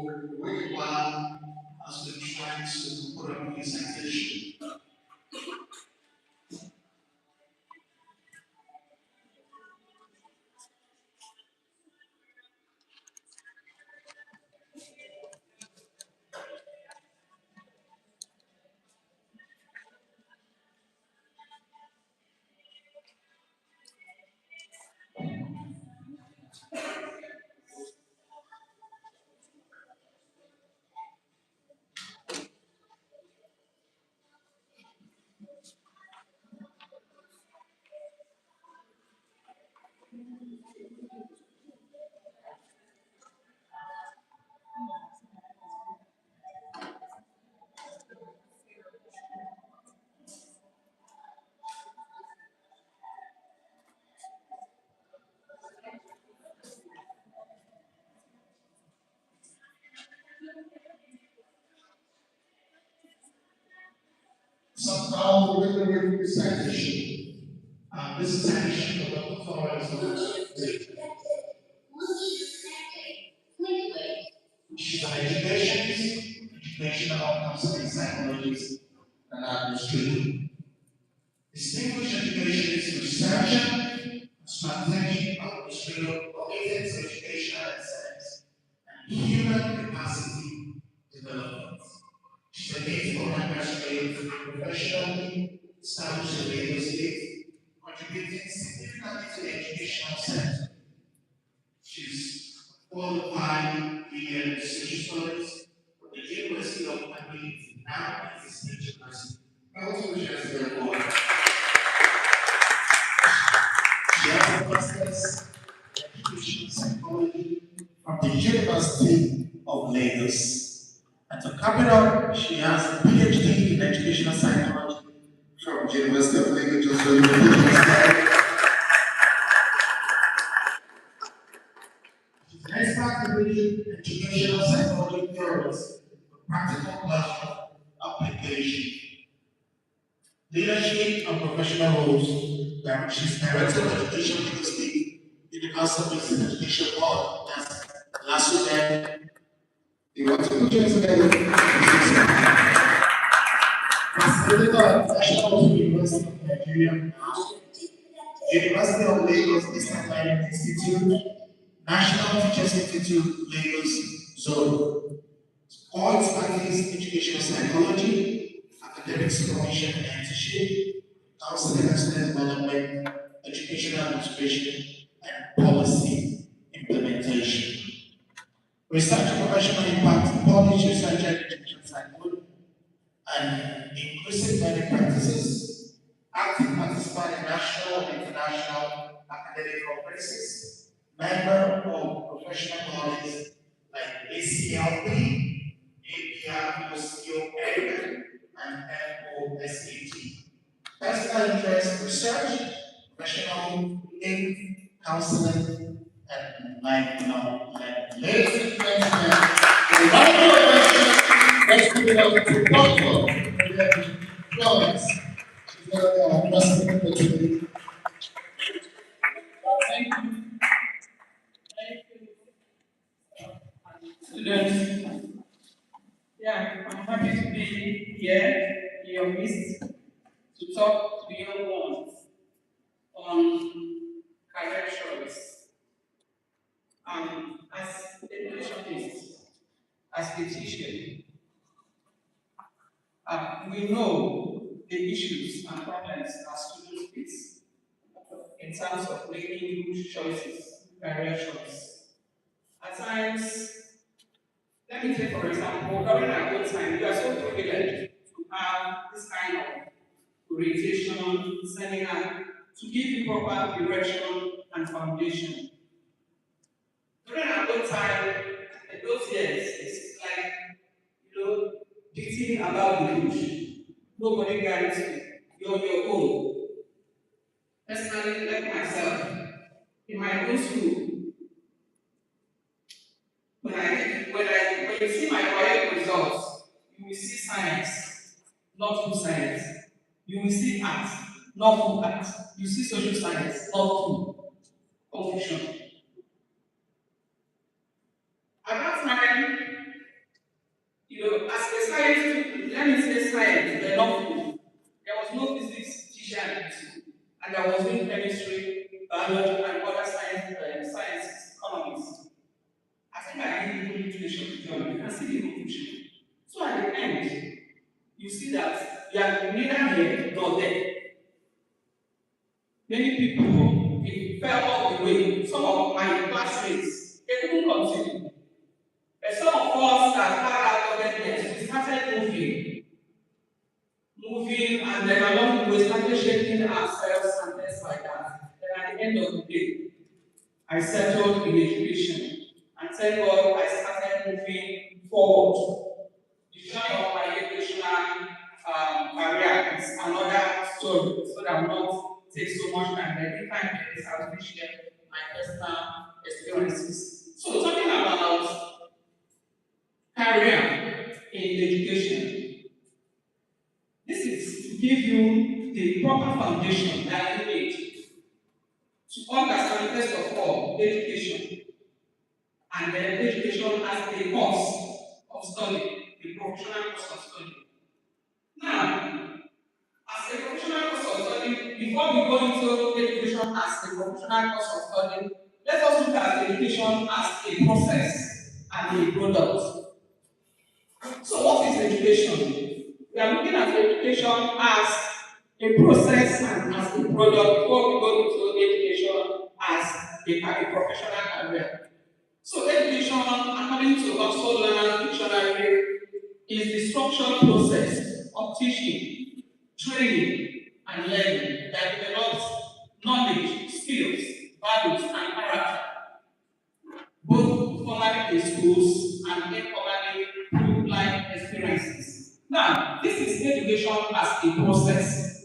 the way while as we try to put up a citation. Somehow we're going to read this citation. This is citation of the authorities of the state. She's an educational counseling psychologist and administrator. Distinguished educationist, researcher, strategic administrator of ethics, educational excellence, and human capacity development. She's a native of State, professionally established in Lagos State, contributing significantly to the educational sector. She's qualified in social studies from the University of Miami, now at the State University. Also, she has therefore. She has a master's in educational psychology from the University of Lagos. And to cap it up, she has a PhD in educational psychology from the University of Lagos. She's an expert in educational psychology theories with practical classroom application. Leadership and professional roles. She's Director of Education in the State Universal Basic Education Board. That's last year. You want to put together? Facilitator at National University of Nigeria, University of Lagos Eastern Learning Institute, National Teachers Institute, Lagos Zone. All expertise educational psychology, academic supervision and mentorship, counseling and student development, educational administration, and policy implementation. Research and professional impact, policy research and educational psychology, and inclusive learning practices, active participant in national and international academic conferences, member of professional bodies like ACLP, APR, and MOSAT. Personal interest, research, professional aid, counseling, and lifelong learning. Ladies and gentlemen, the right let's give it up to Dr. Florence. She's going to present for today. Thank you. Students, yeah, I'm happy to be here in your midst to talk to the young ones on career choice. As educationists, as a teacher, we know the issues and problems that students face in terms of making good choices, career choice. At times, let me take for example, during our own time, we are so privileged to have this kind of orientation seminar to give you proper direction and foundation. During our own time, in those years, it's like, beating about the bush. Nobody guides you. You're your own. Personally, like myself, in my own school, when you see my WAEC results, you will see science, not full science. You will see art, not full art. You see social science, not full confusion. At that time, education journey, you can see the conclusion. So at the end, you see that you are neither here nor there. Many people they fell off the way. Some of my classmates they couldn't continue. But some of us that had our government, we started moving, and then along the way started shaping ourselves and things like that. Then at the end of the day, I settled in education. And thank God I started moving forward. The journey of my educational career is another story, so that I will not take so much time. But if I make this, I will share my personal experiences. So, talking about career in education, this is to give you the proper foundation that you need to understand, first of all, education. And then education as a course of study, a professional course of study. Now, as a professional course of study, before we go into education as a professional course of study, let us look at education as a process and a product. So, what is education? We are looking at education as a process and as a product before we go into education as a professional career. So education, according to Oxford Learner's Dictionary, is the structured process of teaching, training, and learning that develops knowledge, skills, values, and character, both formally in schools and informally through life experiences. Now, this is education as a process.